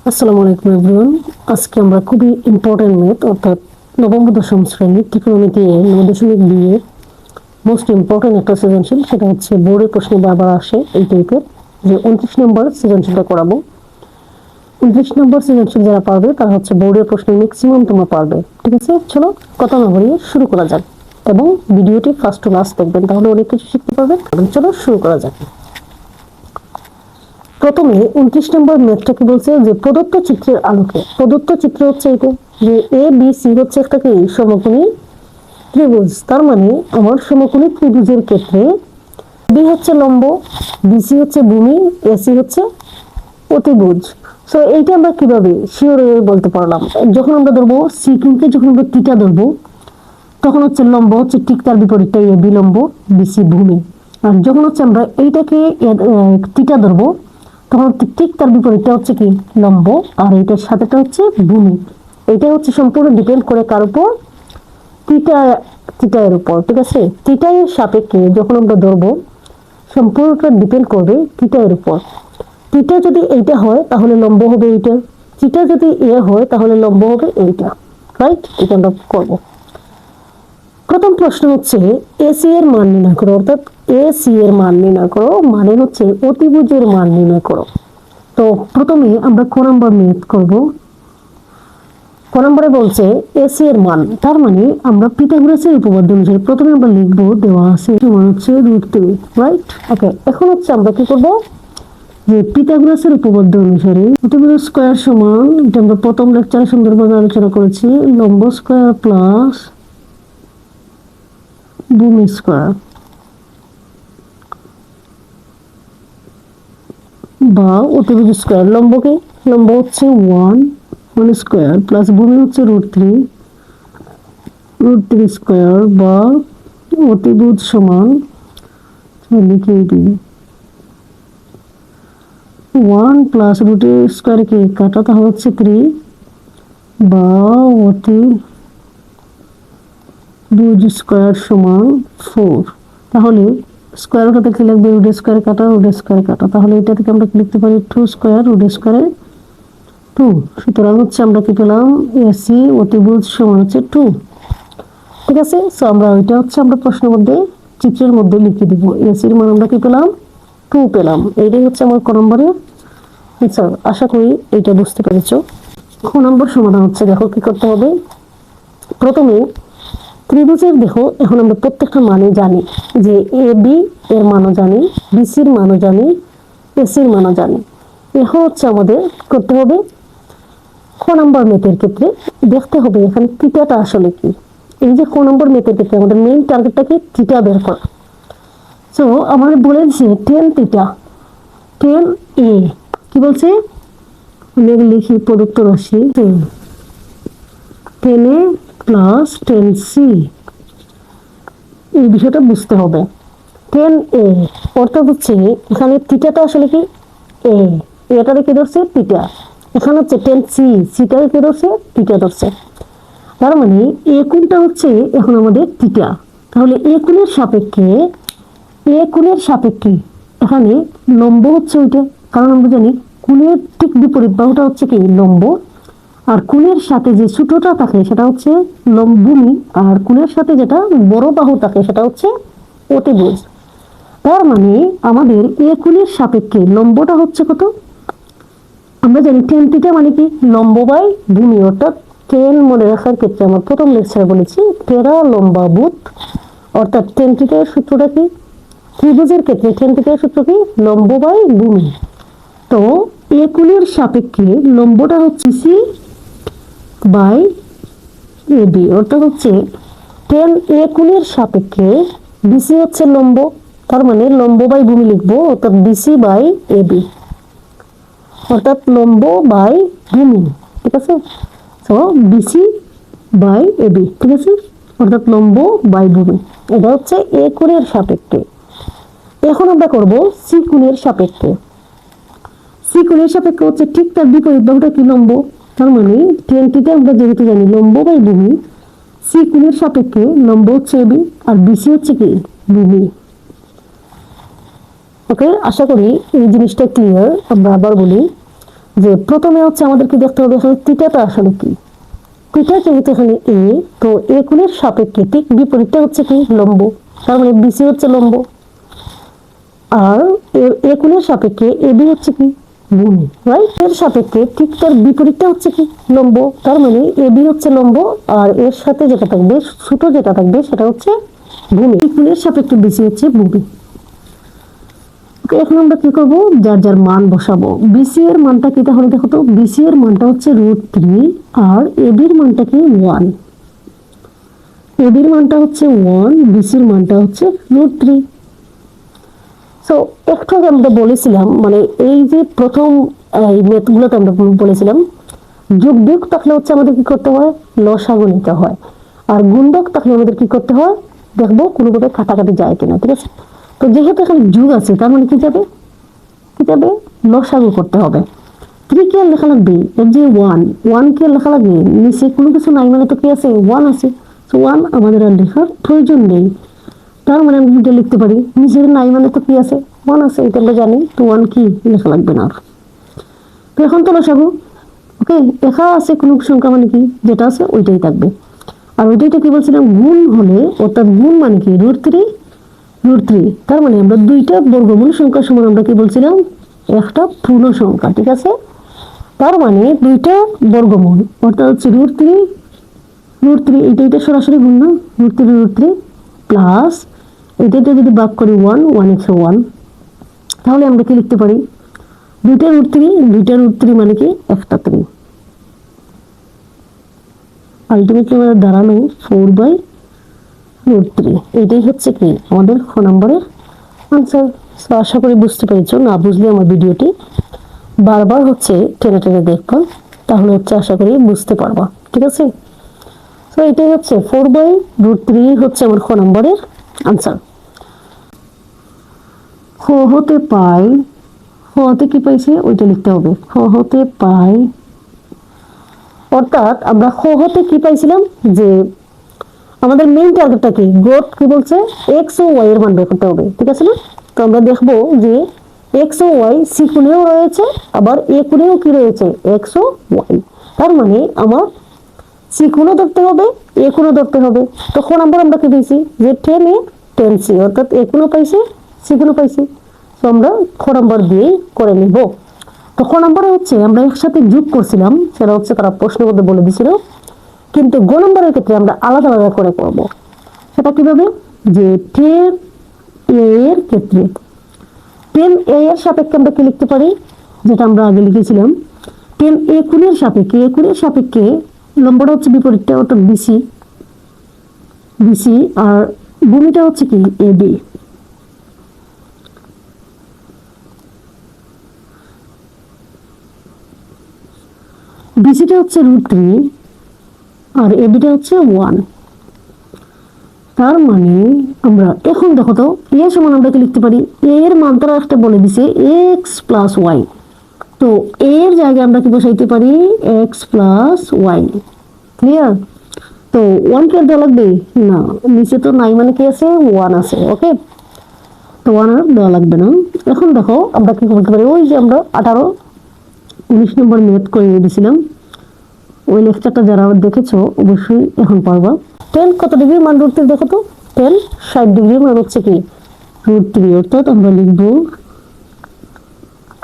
আসসালামু আলাইকুম এভরিওয়ান। আজকে আমরা খুবই ইম্পর্টেন্ট ম্যাথ অর্থাৎ নবম ও দশম শ্রেণীর ত্রিকোণমিতি 9.2 এর মোস্ট ইম্পর্টেন্ট একটা সৃজনশীল, সেটা হচ্ছে বোর্ডের প্রশ্নে বারবার আসে এই টাইপের, যে 29 নম্বর সৃজনশীলটা করাবো। 29 নম্বর সৃজনশীল যারা পারবে তারা হচ্ছে বোর্ডের প্রশ্নে ম্যাক্সিমাম তোমরা পারবে। ঠিক আছে, চলো কথা না বলিয়ে শুরু করা যাক এবং ভিডিওটি ফার্স্ট টু লাস্ট দেখবেন, তাহলে অনেক কিছু শিখতে পারবেন। চলো শুরু করা যাক। প্রথমে 29 নম্বর ম্যাথটা কি বলছে, যে প্রদত্ত চিত্রের আলোকে, প্রদত্ত চিত্র হচ্ছে এটা, যে এ বি সি হচ্ছে একটা কি সমকোণী ত্রিভুজ। তার মানে আমার সমকোণী ত্রিভুজের ক্ষেত্রে বি হচ্ছে লম্ব, বিসি হচ্ছে ভূমি, এসি হচ্ছে অতিভুজ। সো এইটা আমরা কিভাবে শিওর বলতে পারলাম, যখন আমরা ধরবো সি কিউকে, যখন আমরা থিটা ধরবো তখন হচ্ছে লম্ব হচ্ছে ঠিক তার বিপরীতটা এ বি লম্ব, বিসি ভূমি। আর যখন হচ্ছে আমরা এইটাকে থিটা ধরবো তখন ঠিক তার বিপরীতটা হচ্ছে কি লম্ব, আর এটার সাথেটা হচ্ছে ভূমি। এটা হচ্ছে সম্পূর্ণ ডিপেন্ড করে কার উপর, থিটা, থিটা এর উপর। ঠিক আছে, থিটা এর সাপেক্ষে যখন আমরা ধরবো সম্পূর্ণটা ডিপেন্ড করবে থিটা এর উপর। থিটা যদি এইটা হয় তাহলে লম্ব হবে এইটা, থিটা যদি এ হয় তাহলে লম্ব হবে এইটা। রাইট, এটা আমরা করবো। প্রথম প্রশ্ন হচ্ছে এসি এর মান নির্ণয় করো, অর্থাৎ এসি এর মান নির্ণয় করো মানে হচ্ছে অতিভুজের মান নির্ণয় করো। তো প্রথমে আমরা ক নম্বর ম্যাথ করব। ক নম্বরে বলছে এসি এর মান, তার মানে আমরা পিথাগোরাসের উপপাদ্য অনুসারে প্রথমে আমরা লিখবো, দেওয়া আছে মান হচ্ছে √3। রাইট, ওকে। এখন হচ্ছে আমরা কি করব, যে পিথাগোরাসের উপপাদ্য অনুসারে অতিভুজ স্কয়ার সমান, এটা আমরা প্রথম লেকচারে সুন্দরভাবে আলোচনা করেছি, লম্ব স্কয়ার প্লাস ভূমি স্কয়ার বা অতিভুজ স্কয়ার। লম্বকে, লম্ব হচ্ছে 1 স্কয়ার প্লাস ভূমি হচ্ছে √3 স্কয়ার বা অতিভুজ সমান, লিখে দিই 1 প্লাস √3 স্কয়ার কে কাটা তাহলে হচ্ছে 3 বা অতিভুজ স্কয়ার সমান 4। তাহলে স্কয়ার কাটা কি লাগবে, √3 স্কয়ার কাটা, √3 স্কয়ার কাটা, তাহলে এটা থেকে আমরা লিখতে পারি 2 স্কয়ার √3 স্কয়ারে 2। সুতরাং হচ্ছে আমরা কি পেলাম, এসি অতিভুজ সমান হচ্ছে 2। ঠিক আছে, সো আমরা ওইটা হচ্ছে আমরা প্রশ্নের মধ্যে চিত্রের মধ্যে লিখে দিব, এসির মান আমরা কি পেলাম 2 পেলাম। এইটাই হচ্ছে আমার ক নম্বরের আনসার। আশা করি এটা বুঝতে পেরেছো। খ নম্বর সমাধান হচ্ছে, দেখো কি করতে হবে। প্রথমে ত্রিভুজের দেখো, এখন আমরা প্রত্যেকটা মানে জানি, যে এ বি এর মানও জানি, বিসির মানও জানি, এসির মানও জানি। এখন হচ্ছে আমাদের করতে হবে খ নম্বর ম্যাথের ক্ষেত্রে দেখতে হবে এখানে থিটাটা আসলে কি। এই যে ক নম্বর ম্যাথের ক্ষেত্রে আমাদের মেইন টার্গেটটা কি, থিটা বের করা। সো আমাদের বলেছে টেন থিটা, টেন এ কি বলছে, আমি লিখি প্রদত্ত রাশি টেন এ প্লাস টেন সি, এই বিষয়টা বুঝতে হবে। টেন এ অর্থাৎ হচ্ছে এখানে থিটাটা আসলে কি এ, এটারে কি ধরছে থিটা, এখানে হচ্ছে টেন সি, সিটারে কি ধরছে থিটা ধরছে। তার মানে এ কোণটা হচ্ছে এখন আমাদের থিটা, তাহলে এ কোণের সাপেক্ষে, এ কোণের সাপেক্ষে এখানে লম্ব হচ্ছে ওইটা, কারণ আমরা জানি কোণের ঠিক বিপরীত বাহুটা হচ্ছে কি লম্ব, আর কোণের সাথে যে ছোটটা থাকে সেটা হচ্ছে ভূমি, আর কোণের সাথে যেটা বড় বাহু থাকে সেটা হচ্ছে অতিভুজ। তার মানে আমাদের এ কোণের সাপেক্ষে লম্বটা হচ্ছে কত, আমরা জানি টেন থিটা মানে কি লম্ব বাই ভূমি, অর্থাৎ টেন মনে রাখার ক্ষেত্রে আমার প্রথম লেকচারে বলেছি টেরা লম্বাভূত, অর্থাৎ টেন থিটার সূত্রটা কি, ত্রিভুজের ক্ষেত্রে টেন থিটার সূত্র কি লম্ব বাই ভূমি। তো এ কোণের সাপেক্ষে লম্বটা হচ্ছে সি বাই এ বি, অর্থাৎ হচ্ছে টেন এ কোণের সাপেক্ষে বিসি হচ্ছে লম্ব, তার মানে লম্ব বাই ভূমি লিখবো, অর্থাৎ বিসি বাই এ বি, অর্থাৎ লম্ব বাই ভূমি। ঠিক আছে, তো বিসি বাই এ বি, ঠিক আছে, অর্থাৎ লম্ব বাই ভূমি। এটা হচ্ছে এ কোণের সাপেক্ষে। এখন আমরা করব সি কোণের সাপেক্ষে। সি কোণের সাপেক্ষে হচ্ছে ঠিক তার বিপরীত বাহুটা কি লম্ব, তার মানে টেন থিটা আমরা যেহেতু জানি লম্ব বাই ভূমি, সি কোণের সাপেক্ষে লম্ব হচ্ছে এবি আর বিসি হচ্ছে কি ভূমি। ওকে, আশা করি এই জিনিসটা ক্লিয়ার। আমরা আবার বলি, যে প্রথমে হচ্ছে আমাদেরকে দেখতে হবে এখানে থিটাটা আসলে কি। থিটা যেহেতু এখানে এ, তো এ কোণের সাপেক্ষে ঠিক বিপরীতটা হচ্ছে কি লম্ব, তার মানে বিসি হচ্ছে লম্ব, আর এ কোণের সাপেক্ষে এবি হচ্ছে কি ভূমি, রাইট। এর সাপেক্ষে ঠিক তার বিপরীতটা হচ্ছে কি লম্ব, তার মানে এবি হচ্ছে লম্ব, আর এর সাথে যেটা থাকবে ছোট যেটা থাকবে সেটা হচ্ছে ভূমি। এ কোণের সাপেক্ষে বিসি হচ্ছে ভূমি। এখন আমরা কি করবো, যার যার মান বসাবো। বিসি এর মানটা কি তাহলে দেখো তো, বিসি এর মানটা হচ্ছে √3 আর এবির মানটা কি 1। এবির মানটা হচ্ছে 1, বিসির মানটা হচ্ছে √3। সো একটু আগে আমরা বলেছিলাম, মানে এই যে প্রথম এই মেথগুলোতে আমরা বলেছিলাম যোগ বিয়োগ থাকলে হচ্ছে আমাদের কি করতে হয়, লসাগু নিতে হয়, আর গুণক থাকলে আমাদের কি করতে হয় দেখবো কোনোভাবে কাটাকাটি যায় কিনা, ঠিক আছে। তো যেহেতু এখানে যোগ আছে তার মানে কি যাবে, কি যাবে লসাগু করতে হবে। 3 কে লেখা লাগবে, এর যে 1 কে লেখা লাগবে, নিচে কোনো কিছু নাই মানে তো কি আছে 1 আছে, তো 1 আমাদের আর লেখার প্রয়োজন নেই। তার মানে আমি এটা লিখতে পারি নিচের নাই মানে তো কি আছে 1 আছে, এটা আমরা জানি, তো 1 কি লেখা লাগবে না। তো এখন তো লসাগু, ওকে, লেখা আছে কোনো সংখ্যা মানে কি যেটা আছে ওইটাই থাকবে। আর ওইটাইটা কি বলছিলাম গুণ হলে, অর্থাৎ গুণ মানে কি √3, তার মানে আমরা দুইটা বর্গমূল সংখ্যার সমান আমরা কি বলছিলাম একটা পূর্ণ সংখ্যা, ঠিক আছে। তার মানে দুইটা বর্গমূল অর্থাৎ হচ্ছে √3 এটা সরাসরি গুণ না, √3 প্লাস এটা যদি ভাগ করি 1 1 তাহলে আমরা কি লিখতে পারি দুইটা √3 মানে কি একটা 3, আলটিমেটলি আমাদের দাঁড়ালো 4/√3। এটাই হচ্ছে কি আমাদের খ নম্বরের আনসার। আশা করি বুঝতে পেরেছো, না বুঝলে আমার ভিডিওটি বারবার হচ্ছে টেনে টেনে দেখবা, তাহলে হচ্ছে আশা করি বুঝতে পারবা, ঠিক আছে। তো এটাই হচ্ছে 4/√3 হচ্ছে আমার খ নম্বরের আনসার। খ হতে পাই, খ হতে কি পাইছে ওইটা লিখতে হবে, খ হতে পাই, অর্থাৎ আমরা খ হতে কি পাইছিলাম যে আমাদের মেইন টার্গেটটা কি, গ্রোথ কি বলছে এক্স ও ওয়াই এর মান বের করতে হবে, ঠিক আছে না। তো আমরা দেখবো যে এক্স ও ওয়াই সি কোণেও রয়েছে, আবার এ কোণেও কি রয়েছে এক্স ও ওয়াই, তার মানে আমার সি কোণও ধরতে হবে এ কোণও ধরতে হবে। তখন আমরা কি দিয়েছি যে 10A 10C, অর্থাৎ এ কোণও পাইছি সি কোণও পাইছি, তো আমরা খ নম্বর দিয়েই করে নিব। তো খ নম্বরে হচ্ছে আমরা একসাথে যোগ করছিলাম, সেটা হচ্ছে তারা প্রশ্নের মধ্যে বলে দিছিল, কিন্তু গ নম্বরের ক্ষেত্রে আমরা আলাদা আলাদা করে করব। সেটা কিভাবে, যে 10A এর ক্ষেত্রে 10A এর সাপেক্ষে আমরা কি লিখতে পারি, যেটা আমরা আগে লিখেছিলাম 10A কোণের সাপেক্ষে, এ কোণের সাপেক্ষে লম্বটা হচ্ছে বিপরীতটা অর্থাৎ বিসি, আর ভূমিটা হচ্ছে কি এবি। বিসিটা হচ্ছে √3 আর এবিটা হচ্ছে 1। তার মানে আমরা এখন দেখো তো এ সমান আমরা কি লিখতে পারি, এ এর মান তারা একটা বলে দিছে এক্স প্লাস ওয়াই, তো এর জায়গায় আমরা কি বসাইতে পারি এক্স প্লাস ওয়াই, ক্লিয়ার। তো 1 কে দেওয়া লাগবে না, নিচে তো নাই মানে কি আছে 1 আছে, ওকে, তো 1 আর দেওয়া লাগবে না। এখন দেখো আমরা কি করতে পারি, ওই যে আমরা 18 19 নম্বর ম্যাথ করে দিয়েছিলাম, ওই লেকচারটা যারা দেখেছো অবশ্যই এখন পারবা। 10 কত ডিগ্রি মান √3 দেখো তো, 10 60 ডিগ্রি মান হচ্ছে কি √3, অর্থাৎ আমরা লিখবো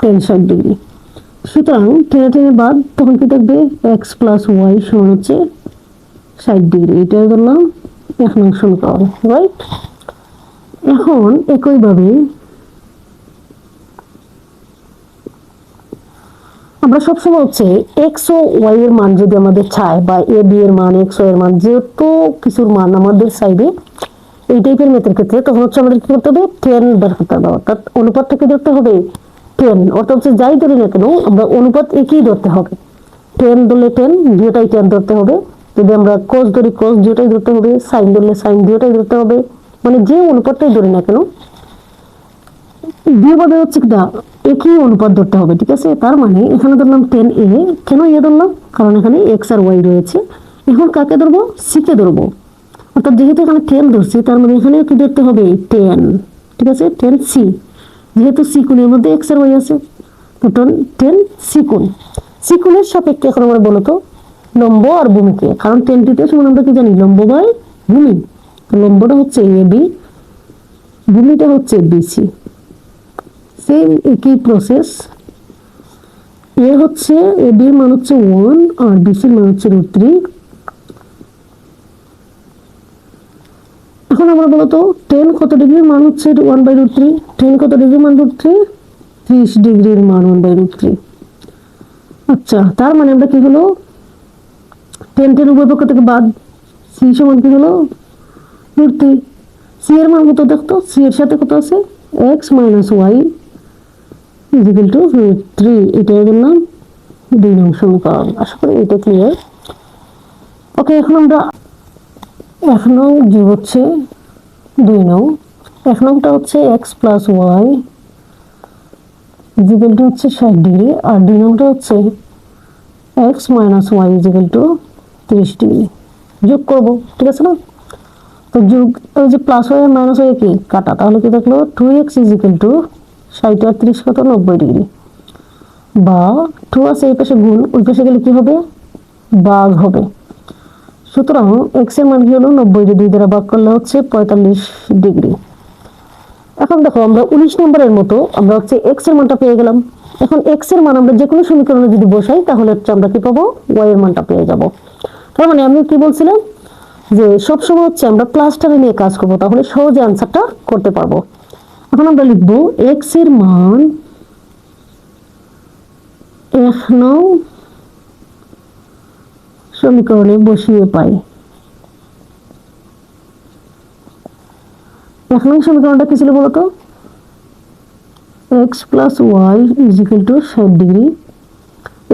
10 60 ডিগ্রি। সুতরাং টেনে বাদ তখন কি থাকবে এক্স প্লাস ওয়াই সমান হচ্ছে 60 ডিগ্রি, এটা ধরলাম 1 নং সমীকরণ, রাইট। এখন একইভাবে আমরা সবসময় হচ্ছে এক্স ও ওয়াই এর মান যদি আমাদের চায়, বা এ বি এর মান এক্স ও এর মান যেহেতু কিছুর মান আমাদের চাইবে এই টাইপের ম্যাথের ক্ষেত্রে, তখন হচ্ছে আমাদের কি করতে হবে 10 বের করতে হবে, অর্থাৎ অনুপাতটাকে ধরতে হবে 10, অর্থাৎ হচ্ছে যাই ধরি না কেন আমরা অনুপাত একই ধরতে হবে, 10 ধরলে 10 দুটাই 10 ধরতে হবে, যদি আমরা cos ধরি cos দুটাই ধরতে হবে, sin ধরলে sin দুটাই ধরতে হবে, মানে যে অনুপাতটাই ধরি না কেন দুইভাবে হচ্ছে কিনা একই অনুপাত ধরতে হবে, ঠিক আছে। তার মানে এখানে ধরলাম 10A, কেন এ ধরলাম কারণ এখানে এক্স আর ওয়াই রয়েছে। এখন কাকে ধরবো, সি কে ধরবো, অর্থাৎ যেহেতু এখানে 10 ধরছি তার মানে এখানে কি ধরতে হবে 10, ঠিক আছে 10C, যেহেতু সি কোণের মধ্যে এক্স আর ওয়াই আছে, টোটাল 10 সিকোণ। সিকোণের সাপেক্ষে এখন আমরা বলো তো লম্ব আর ভূমিকে, কারণ 10 সমান আমরা কি জানি লম্ব বাই ভূমি। লম্বটা হচ্ছে এবি, ভূমিটা হচ্ছে বিসি। সেম একই প্রসেস, এ হচ্ছে এবি এর মান হচ্ছে 1 আর বিসি এর মান হচ্ছে √3। এখন আমরা বলতো 10 কত ডিগ্রির মান হচ্ছে 1/√3, 10 কত ডিগ্রির মান √3, 30 ডিগ্রির মান 1/√3। আচ্ছা, তার মানে আমরা কি হলো 10 উভয় পক্ষ থেকে বাদ, সি সমান কি হলো √3। সি এর মান কত দেখতো, সি এর সাথে কত আছে x - y = √3। এটা বললাম 2 নং সমীকরণ। আশা করি এটা ক্লিয়ার। ওকে, এখন আমরা 1 নং যোগ হচ্ছে 2 নং। 1 নংটা হচ্ছে x + y = হচ্ছে 60 ডিগ্রি, আর 2 নংটা হচ্ছে x - y = 30 ডিগ্রি। যোগ করব, ঠিক আছে না? তো যোগ, ওই যে প্লাস y আর মাইনাস y কি কাটা, তাহলে কি দেখলো 2x = 60 আর 30 কত 90 ডিগ্রি, বা 2 আছে এই পাশে গুণ, ওই পাশে গেলে কি হবে ভাগ হবে। সুতরাং x এর মান কি হলো 90 কে 2 দ্বারা ভাগ করলে হচ্ছে 45 ডিগ্রি। এখন দেখো আমরা 19 নম্বরের মতো আমরা হচ্ছে x এর মানটা পেয়ে গেলাম। এখন x এর মান আমরা যে কোনো সমীকরণে যদি বসাই তাহলে হচ্ছে আমরা কি পাবো, y এর মানটা পেয়ে যাব। তার মানে আমি কি বলছিলাম যে সব সময় হচ্ছে আমরা প্লাসটারে নিয়ে কাজ করব, তাহলে সহজে আনসারটা করতে পারবো। এখন আমরা লিখব x এর মান 1 নং সমীকরণে বসিয়ে পাই। 1 নং সমীকরণটা কি ছিল বলতো, x + y = 60 ডিগ্রি।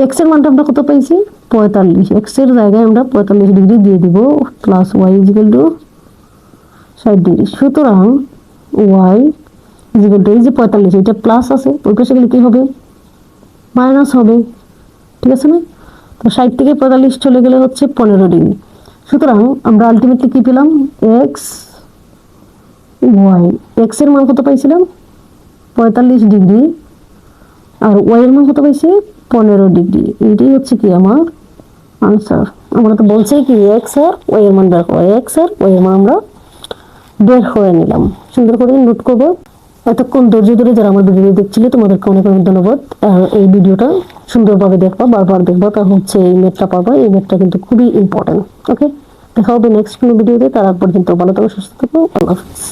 x এর মানটা আমরা কত পাইছি 45, x এর জায়গায় আমরা 45 ডিগ্রি দিয়ে দিব, প্লাস y = 60 ডিগ্রি। সুতরাং y = এই যে 45, এটা প্লাস আছে, ওই পাশে গেলে কি হবে মাইনাস হবে, ঠিক আছে না? তো 60 থেকে 45 চলে গেলে হচ্ছে 15 ডিগ্রি। সুতরাং আমরা আলটিমেটলি কি পেলাম x y, x এর মান কত পাইছিলাম 45 ডিগ্রি, আর y এর মান কত পাইছি 15 ডিগ্রি। এটাই হচ্ছে কি আমার আনসার। আমরা তো বলছি কি x আর y এর মান বের করো, x আর y এর মান আমরা বের করে নিলাম। সুন্দর করে নোট করবো। এতক্ষণ ধৈর্য ধরে যারা আমার ভিডিও দেখছিলে তোমাদেরকে অনেক অনেক ধন্যবাদ। আর এই ভিডিওটা সুন্দরভাবে দেখবা, বারবার দেখবা, তা হচ্ছে এই ম্যাথটা পারবা। এই ম্যাথটা কিন্তু খুবই ইম্পর্টেন্ট। ওকে, দেখা হবে নেক্সট কোনো ভিডিওতে। তার পর্যন্ত ভালো থাকো, সুস্থ থাকো, আল্লাহ হাফেজ।